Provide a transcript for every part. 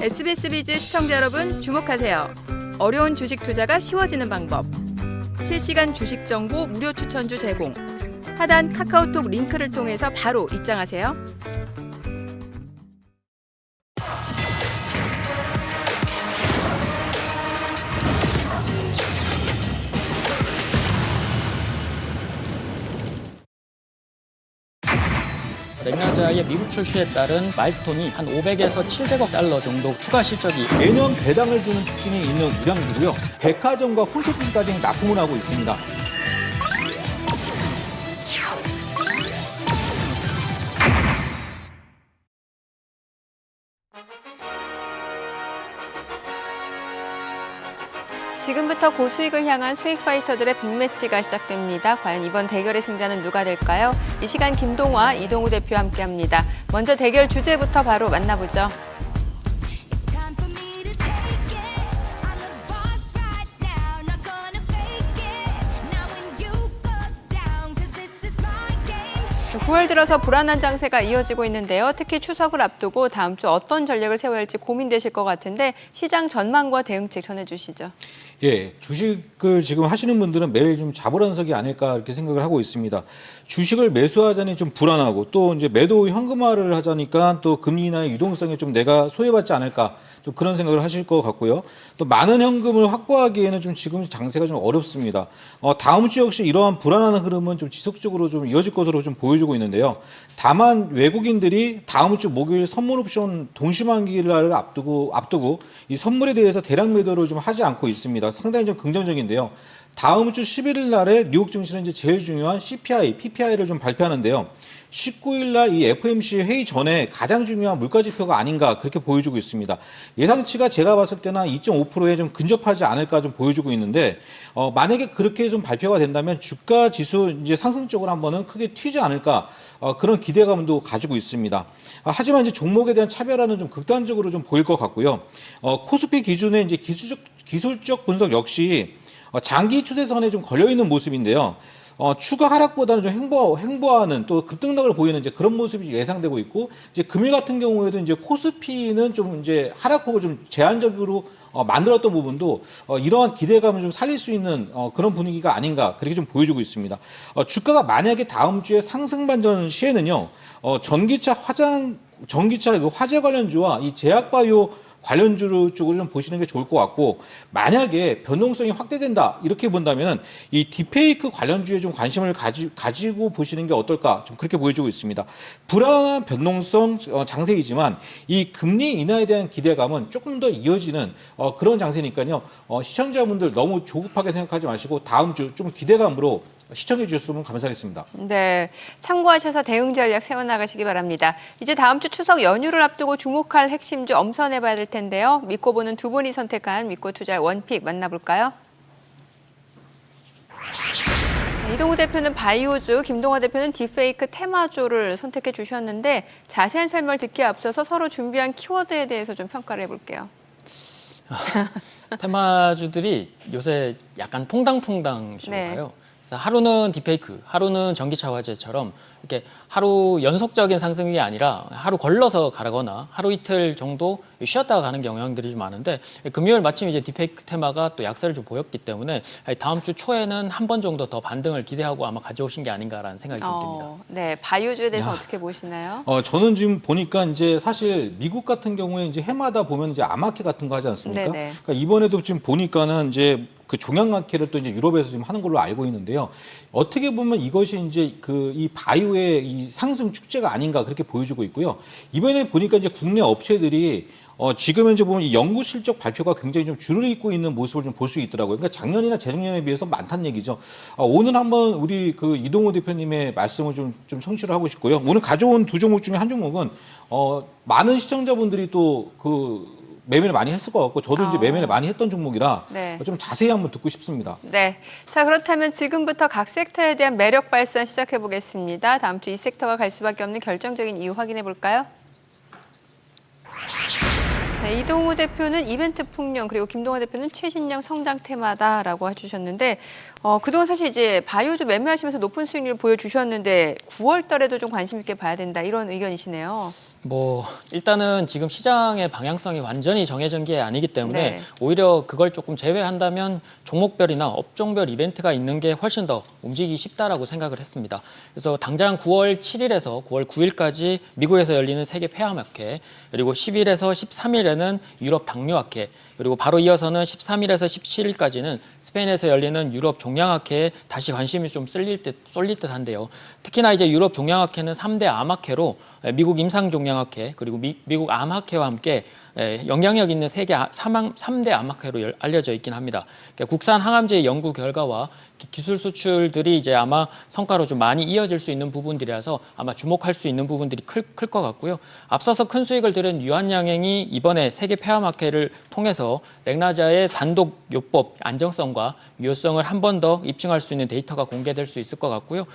SBS 비즈 시청자 여러분 주목하세요. 어려운 주식 투자가 쉬워지는 방법. 실시간 주식 정보 무료 추천주 제공. 하단 카카오톡 링크를 통해서 바로 입장하세요. 맥나자의 미국 출시에 따른 마일스톤이 한 500에서 700억 달러 정도 추가 실적이 매년 배당을 주는 특징이 있는 우량주고요. 백화점과 홈쇼핑까지 납품을 하고 있습니다. 지금부터 고수익을 향한 수익 파이터들의 빅매치가 시작됩니다. 과연 이번 대결의 승자는 누가 될까요? 이 시간 김동화, 이동우 대표와 함께합니다. 먼저 대결 주제부터 바로 만나보죠. (9월) 들어서 불안한 장세가 이어지고 있는데요. 특히 추석을 앞두고 다음 주 어떤 전략을 세워야 할지 고민되실 것 같은데 시장 전망과 대응책 전해주시죠. 예, 주식을 지금 하시는 분들은 매일 좀 자불안석이 아닐까 이렇게 생각을 하고 있습니다. 주식을 매수하자니 좀 불안하고 또 이제 매도 현금화를 하자니까 또 금리 인하의 유동성에 좀 내가 소외받지 않을까 좀 그런 생각을 하실 것 같고요. 또 많은 현금을 확보하기에는 좀 지금 장세가 좀 어렵습니다. 다음 주 역시 이러한 불안한 흐름은 좀 지속적으로 좀 이어질 것으로 좀 보여주고 있는데요. 다만 외국인들이 다음 주 목요일 선물 옵션 동시만기를 앞두고 이 선물에 대해서 대량 매도를 좀 하지 않고 있습니다. 상당히 좀 긍정적인데요. 다음 주 11일 날에 뉴욕 증시는 이제 제일 중요한 CPI, PPI를 좀 발표하는데요. 19일 날 이 FOMC 회의 전에 가장 중요한 물가 지표가 아닌가 그렇게 보여주고 있습니다. 예상치가 제가 봤을 때는 2.5%에 좀 근접하지 않을까 좀 보여주고 있는데 만약에 그렇게 좀 발표가 된다면 주가 지수 이제 상승 쪽으로 한번은 크게 튀지 않을까 그런 기대감도 가지고 있습니다. 하지만 이제 종목에 대한 차별화는 좀 극단적으로 좀 보일 것 같고요. 코스피 기준의 이제 기술적 분석 역시 장기 추세선에 좀 걸려 있는 모습인데요. 추가 하락보다는 좀 횡보하는 또 급등락을 보이는 이제 그런 모습이 예상되고 있고, 이제 금일 같은 경우에도 이제 코스피는 좀 이제 하락폭을 좀 제한적으로 만들었던 부분도 이러한 기대감을 좀 살릴 수 있는 그런 분위기가 아닌가 그렇게 좀 보여주고 있습니다. 주가가 만약에 다음 주에 상승 반전 시에는요, 전기차 화재 관련주와 이 제약바이오 관련주 쪽으로 좀 보시는 게 좋을 것 같고, 만약에 변동성이 확대된다 이렇게 본다면 이 딥페이크 관련주에 좀 관심을 가지고 보시는 게 어떨까 좀 그렇게 보여주고 있습니다. 불안한 변동성 장세이지만 이 금리 인하에 대한 기대감은 조금 더 이어지는 그런 장세니까요. 시청자분들 너무 조급하게 생각하지 마시고 다음 주 좀 기대감으로 시청해 주셨으면 감사하겠습니다. 네, 참고하셔서 대응 전략 세워나가시기 바랍니다. 이제 다음 주 추석 연휴를 앞두고 주목할 핵심주 엄선해봐야 될 텐데요. 믿고 보는 두 분이 선택한 믿고 투자할 원픽 만나볼까요? 이동우 대표는 바이오주, 김동화 대표는 딥페이크 테마주를 선택해 주셨는데 자세한 설명을 듣기에 앞서서 서로 준비한 키워드에 대해서 좀 평가를 해볼게요. 테마주들이 요새 약간 퐁당퐁당이실까요? 네. 그래서 하루는 딥페이크, 하루는 전기차 화재처럼 이렇게 하루 연속적인 상승이 아니라 하루 걸러서 가거나 하루 이틀 정도 쉬었다가 가는 경향들이 좀 많은데, 금요일 마침 이제 딥페이크 테마가 또 약세를 좀 보였기 때문에 다음 주 초에는 한 번 정도 더 반등을 기대하고 아마 가져오신 게 아닌가라는 생각이 좀 듭니다. 네, 바이오주에 대해서 어떻게 보시나요? 저는 지금 보니까 이제 사실 미국 같은 경우에 이제 해마다 보면 이제 아마케 같은 거 하지 않습니까? 네네. 그러니까 이번에도 지금 보니까는 이제 그 종양마케를 또 이제 유럽에서 지금 하는 걸로 알고 있는데요. 어떻게 보면 이것이 이제 그 이 바이오의 이 상승 축제가 아닌가 그렇게 보여주고 있고요. 이번에 보니까 이제 국내 업체들이 지금 현재 보면 이 연구 실적 발표가 굉장히 좀 줄을 잇고 있는 모습을 좀 볼 수 있더라고요. 그러니까 작년이나 재작년에 비해서 많다는 얘기죠. 오늘 한번 우리 그 이동호 대표님의 말씀을 좀 청취를 하고 싶고요. 오늘 가져온 두 종목 중에 한 종목은 많은 시청자분들이 또 그 매매를 많이 했을 것 같고 저도 이제 매매를 많이 했던 종목이라 네. 좀 자세히 한번 듣고 싶습니다. 네. 자, 그렇다면 지금부터 각 섹터에 대한 매력 발산 시작해 보겠습니다. 다음 주 이 섹터가 갈 수밖에 없는 결정적인 이유 확인해 볼까요? 네, 이동우 대표는 이벤트 풍령, 그리고 김동완 대표는 최신형 성장 테마다라고 해주셨는데 그동안 사실 이제 바이오주 매매하시면서 높은 수익률 보여주셨는데 9월 달에도 좀 관심 있게 봐야 된다 이런 의견이시네요. 뭐 일단은 지금 시장의 방향성이 완전히 정해진 게 아니기 때문에 네. 오히려 그걸 조금 제외한다면 종목별이나 업종별 이벤트가 있는 게 훨씬 더 움직이기 쉽다라고 생각을 했습니다. 그래서 당장 9월 7일에서 9월 9일까지 미국에서 열리는 세계 폐암학회, 그리고 10일에서 13일에는 유럽 당뇨학회, 그리고 바로 이어서는 13일에서 17일까지는 스페인에서 열리는 유럽 종양학회에 다시 관심이 좀 쏠릴 듯한데요. 특히나 이제 유럽 종양학회는 3대 암학회로 미국 임상종양학회, 그리고 미국 암학회와 함께 영향력 있는 세계 3대 암학회로 알려져 있긴 합니다. 그러니까 국산 항암제 연구 결과와 기술 수출들이 이제 아마 성과로 좀 많이 이어질 수 있는 부분들이라서 아마 주목할 수 있는 부분들이 클 것 같고요. 앞서서 큰 수익을 들은 유한양행이 이번에 세계 폐암학회를 통해서 렉나자의 단독 요법 안정성과 유효성을 한 번 더 입증할 수 있는 데이터가 공개될 수 있을 것 같고요.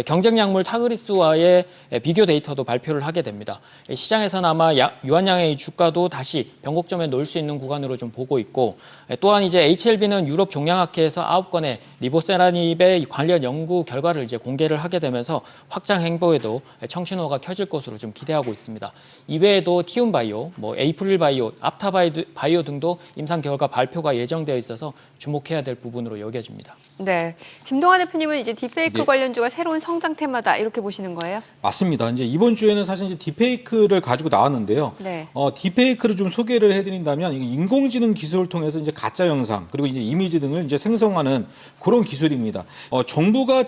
경쟁 약물 타그리스와의 비교 데이터도 발표를 하게 됩니다. 시장에서는 아마 유한양행의 주가도 다시 변곡점에 놓을 수 있는 구간으로 좀 보고 있고, 또한 이제 HLB는 유럽 종양학회에서 9건의 리보세라닙의 관련 연구 결과를 이제 공개를 하게 되면서 확장 행보에도 청신호가 켜질 것으로 좀 기대하고 있습니다. 이외에도 티움바이오, 에이프릴바이오, 앞타바이오 등도 임상 결과 발표가 예정되어 있어서 주목해야 될 부분으로 여겨집니다. 네, 김동완 대표님은 이제 딥페이크 네. 관련주가 새로운 성장 테마다 이렇게 보시는 거예요? 맞습니다. 이제 이번 주에는 사실 이제 딥페이크를 가지고 나왔는데요. 네. 딥페이크를 좀 소개를 해드린다면 인공지능 기술을 통해서 이제 가짜 영상 그리고 이제 이미지 등을 이제 생성하는 그런 기술입니다. 정부가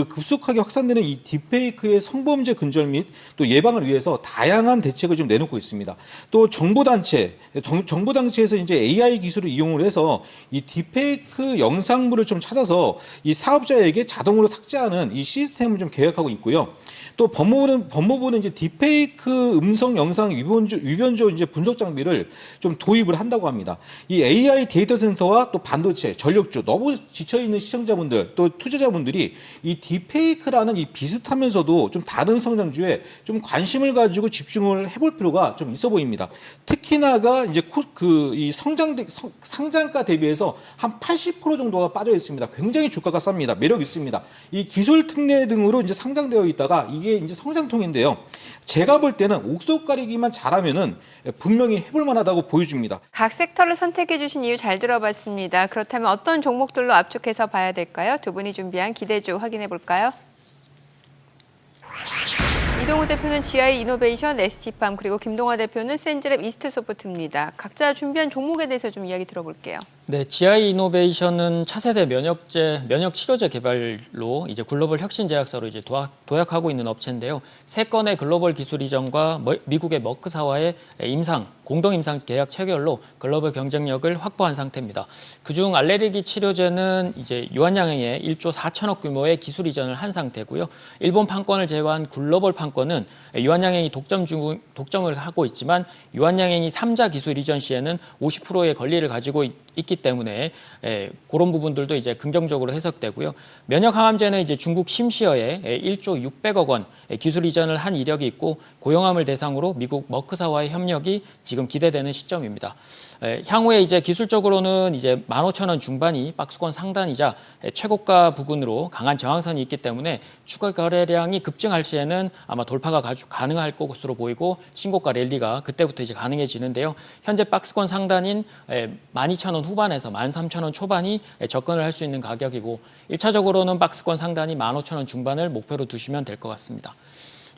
급속하게 확산되는 이 딥페이크의 성범죄 근절 및 또 예방을 위해서 다양한 대책을 좀 내놓고 있습니다. 또 정부 단체에서 이제 AI 기술을 이용을 해서 이 딥페이크 영상물을 좀 찾아서 이 사업자에게 자동으로 삭제하는 이 시스템을 좀 계획하고 있고요. 또 법무부는 이제 딥페이크 음성 영상 위변조 이제 분석 장비를 좀 도입을 한다고 합니다. 이 AI 데이터 센터와 또 반도체, 전력주 너무 지쳐 있는 시청자분들 또 투자자분들이 이 딥페이크라는 이 비슷하면서도 좀 다른 성장주에 좀 관심을 가지고 집중을 해볼 필요가 좀 있어 보입니다. 특히나가 이제 이 상장가 대비해서 한 80% 정도가 빠져 있습니다. 굉장히 주가가 쌉니다. 매력 있습니다. 이 기술 특례 등으로 이제 상장되어 있다가 이게 이제 성장통인데요. 제가 볼 때는 옥석 가리기만 잘하면은 분명히 해볼 만하다고 보여집니다. 각 섹터를 선택해 주신 이유 잘 들어봤습니다. 그렇다면 어떤 종목들로 압축해서 봐야 될까요? 두 분이 준비한 기대주 확인해 볼까요? 이동우 대표는 GI 이노베이션, ST팜, 그리고 김동완 대표는 센즈랩 이스트소프트입니다. 각자 준비한 종목에 대해서 좀 이야기 들어볼게요. 네, GI 이노베이션은 차세대 면역 치료제 개발로 이제 글로벌 혁신 제약사로 이제 도약하고 있는 업체인데요. 3건의 글로벌 기술 이전과 미국의 머크사와의 공동 임상 계약 체결로 글로벌 경쟁력을 확보한 상태입니다. 그중 알레르기 치료제는 이제 유한양행의 1조 4천억 규모의 기술 이전을 한 상태고요. 일본 판권을 제외한 글로벌 판권은 유한양행이 독점을 하고 있지만 유한양행이 3자 기술 이전 시에는 50%의 권리를 가지고 있기 때문에 그런 부분들도 이제 긍정적으로 해석되고요. 면역 항암제는 이제 중국 심시어에 1조 600억 원 기술 이전을 한 이력이 있고 고용암을 대상으로 미국 머크사와의 협력이 지금 기대되는 시점입니다. 향후에 이제 기술적으로는 이제 15,000원 중반이 박스권 상단이자 최고가 부근으로 강한 저항선이 있기 때문에 추가 거래량이 급증할 시에는 아마 돌파가 가능할 것으로 보이고 신고가 랠리가 그때부터 이제 가능해지는데요. 현재 박스권 상단인 12,000원 후반에서 13,000원 초반이 접근을 할 수 있는 가격이고 1차적으로는 박스권 상단이 15,000원 중반을 목표로 두시면 될 것 같습니다.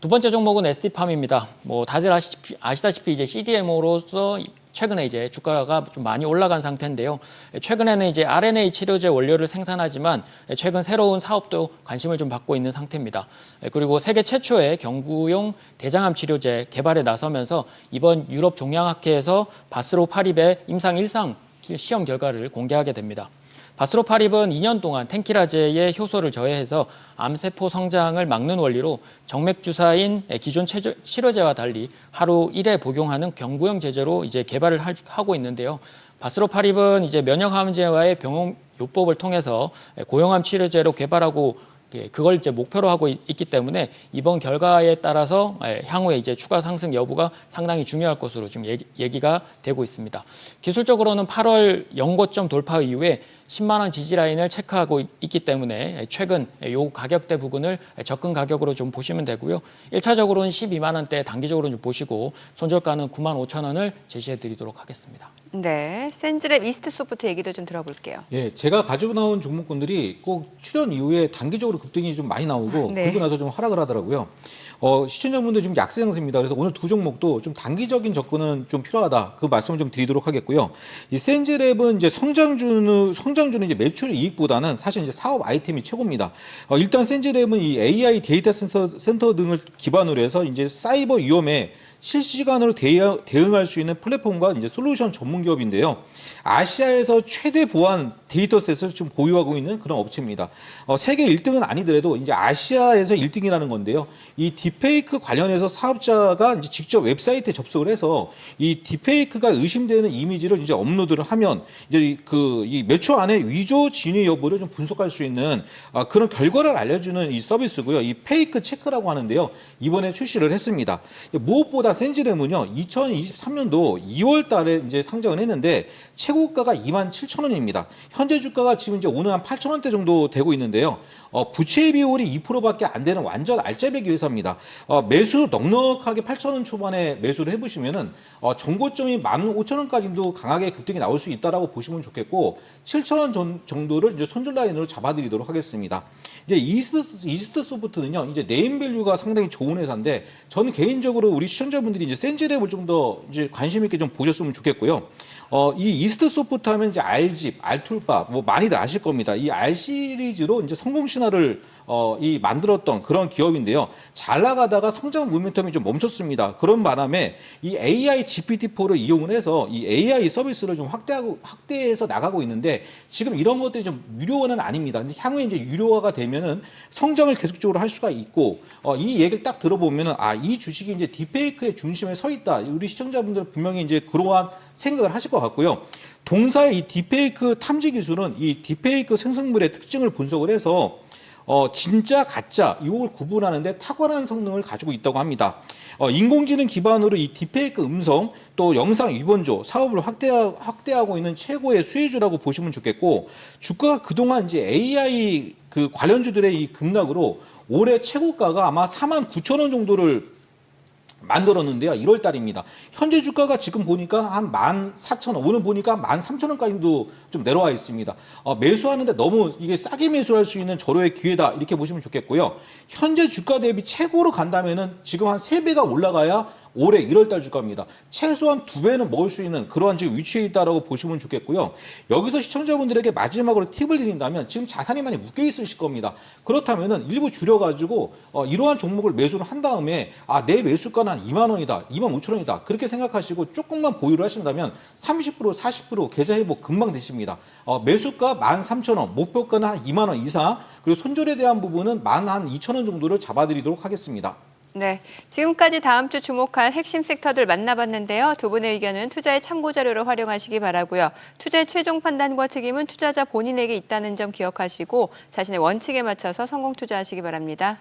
두 번째 종목은 ST팜입니다. 다들 아시다시피 이제 CDMO로서 최근에 이제 주가가 좀 많이 올라간 상태인데요. 최근에는 이제 RNA 치료제 원료를 생산하지만 최근 새로운 사업도 관심을 좀 받고 있는 상태입니다. 그리고 세계 최초의 경구용 대장암 치료제 개발에 나서면서 이번 유럽 종양학회에서 바스로파립의 임상 1상 시험 결과를 공개하게 됩니다. 바스로파립은 2년 동안 텐키라제의 효소를 저해해서 암세포 성장을 막는 원리로 정맥주사인 기존 치료제와 달리 하루 1회 복용하는 경구용 제제로 이제 개발을 하고 있는데요. 바스로파립은 이제 면역암제와의 병용 요법을 통해서 고용암 치료제로 개발하고 그걸 이제 목표로 하고 있기 때문에 이번 결과에 따라서 향후에 이제 추가 상승 여부가 상당히 중요할 것으로 지금 얘기가 되고 있습니다. 기술적으로는 8월 연고점 돌파 이후에 10만 원 지지 라인을 체크하고 있기 때문에 최근 요 가격대 부근을 접근 가격으로 좀 보시면 되고요. 1차적으로는 12만 원대 단기적으로 좀 보시고 손절가는 9만 5천 원을 제시해 드리도록 하겠습니다. 네, 센즈랩 이스트소프트 얘기도 좀 들어볼게요. 예, 제가 가지고 나온 종목군들이 꼭 출연 이후에 단기적으로 급등이 좀 많이 나오고 네. 그러고 나서 좀 하락을 하더라고요. 시청자분들 지금 약세 양세입니다. 그래서 오늘 두 종목도 좀 단기적인 접근은 좀 필요하다. 그 말씀을 좀 드리도록 하겠고요. 이 센즈랩은 이제 성장주는 이제 매출 이익보다는 사실 이제 사업 아이템이 최고입니다. 일단 센즈랩은 이 AI 데이터 센터 등을 기반으로 해서 이제 사이버 위험에 실시간으로 대응할 수 있는 플랫폼과 이제 솔루션 전문 기업인데요. 아시아에서 최대 보안 데이터셋을 좀 보유하고 있는 그런 업체입니다. 세계 1등은 아니더라도 이제 아시아에서 1등이라는 건데요. 이 딥페이크 관련해서 사업자가 이제 직접 웹사이트에 접속을 해서 이 딥페이크가 의심되는 이미지를 이제 업로드를 하면 이제 이 몇 초 안에 위조 진위 여부를 좀 분석할 수 있는 그런 결과를 알려주는 이 서비스고요. 이 페이크 체크라고 하는데요. 이번에 출시를 했습니다. 무엇보다 센즈랩은요, 2023년도 2월 달에 이제 상장을 했는데 최고가가 27,000원입니다. 현재 주가가 지금 이제 오늘 한 8,000원대 정도 되고 있는데요. 부채 비율이 2%밖에 안 되는 완전 알짜배기 회사입니다. 매수 넉넉하게 8,000원 초반에 매수를 해보시면은 정고점이 15,000원까지도 강하게 급등이 나올 수 있다라고 보시면 좋겠고 7,000원 정도를 이제 손절 라인으로 잡아드리도록 하겠습니다. 이제 이스트 소프트는요, 이제 네임밸류가 상당히 좋은 회사인데 저는 개인적으로 우리 시청자분들이 이제 센즈랩을 좀 더 이제 관심 있게 좀 보셨으면 좋겠고요. 이 이스트 소프트 하면 이제 알집, 알툴바 뭐 많이들 아실 겁니다. 이 알 시리즈로 이제 성공 신화를 만들었던 그런 기업인데요. 잘 나가다가 성장 모멘텀이 좀 멈췄습니다. 그런 바람에 이 AI GPT-4를 이용을 해서 이 AI 서비스를 좀 확대해서 나가고 있는데 지금 이런 것들이 좀 유료화는 아닙니다. 근데 향후에 이제 유료화가 되면은 성장을 계속적으로 할 수가 있고 이 얘기를 딱 들어보면은 이 주식이 이제 딥페이크의 중심에 서 있다. 우리 시청자분들 분명히 이제 그러한 생각을 하실 것 같고요. 동사의 이 딥페이크 탐지 기술은 이 딥페이크 생성물의 특징을 분석을 해서 진짜 가짜 이걸 구분하는데 탁월한 성능을 가지고 있다고 합니다. 인공지능 기반으로 이 딥페이크 음성 또 영상 위번조 사업을 확대하고 있는 최고의 수혜주라고 보시면 좋겠고 주가가 그동안 이제 AI 그 관련주들의 이 급락으로 올해 최고가가 아마 49,000원 정도를 만들었는데요. 1월 달입니다. 현재 주가가 지금 보니까 한 14,000원, 오늘 보니까 13,000원까지도 좀 내려와 있습니다. 매수하는데 너무 이게 싸게 매수할 수 있는 절호의 기회다. 이렇게 보시면 좋겠고요. 현재 주가 대비 최고로 간다면은 지금 한 3배가 올라가야 올해 1월 달 주가입니다. 최소한 2배는 먹을 수 있는 그러한 지금 위치에 있다라고 보시면 좋겠고요. 여기서 시청자분들에게 마지막으로 팁을 드린다면 지금 자산이 많이 묶여 있으실 겁니다. 그렇다면은 일부 줄여가지고 이러한 종목을 매수를 한 다음에 내 매수가는 한 2만 원이다, 2만 5천 원이다 그렇게 생각하시고 조금만 보유를 하신다면 30%, 40% 계좌 회복 금방 되십니다. 매수가 13,000원, 목표가는 한 2만 원 이상 그리고 손절에 대한 부분은 12,000원 정도를 잡아드리도록 하겠습니다. 네, 지금까지 다음 주 주목할 핵심 섹터들 만나봤는데요. 두 분의 의견은 투자의 참고자료로 활용하시기 바라고요. 투자의 최종 판단과 책임은 투자자 본인에게 있다는 점 기억하시고 자신의 원칙에 맞춰서 성공 투자하시기 바랍니다.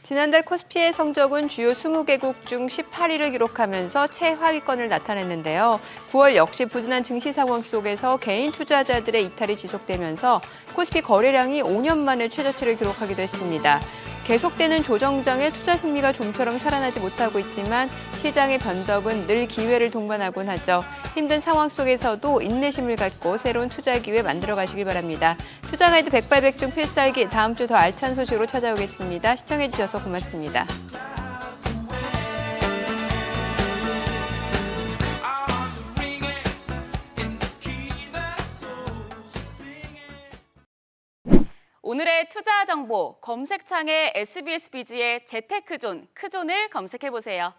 지난달 코스피의 성적은 주요 20개국 중 18위를 기록하면서 최하위권을 나타냈는데요. 9월 역시 부진한 증시 상황 속에서 개인 투자자들의 이탈이 지속되면서 코스피 거래량이 5년 만에 최저치를 기록하기도 했습니다. 계속되는 조정장에 투자 심리가 좀처럼 살아나지 못하고 있지만 시장의 변덕은 늘 기회를 동반하곤 하죠. 힘든 상황 속에서도 인내심을 갖고 새로운 투자 기회 만들어 가시길 바랍니다. 투자 가이드 백발백중 필살기 다음 주 더 알찬 소식으로 찾아오겠습니다. 시청해 주셔서 고맙습니다. 오늘의 투자 정보 검색창에 SBS 비즈의 재테크존, 크존을 검색해보세요.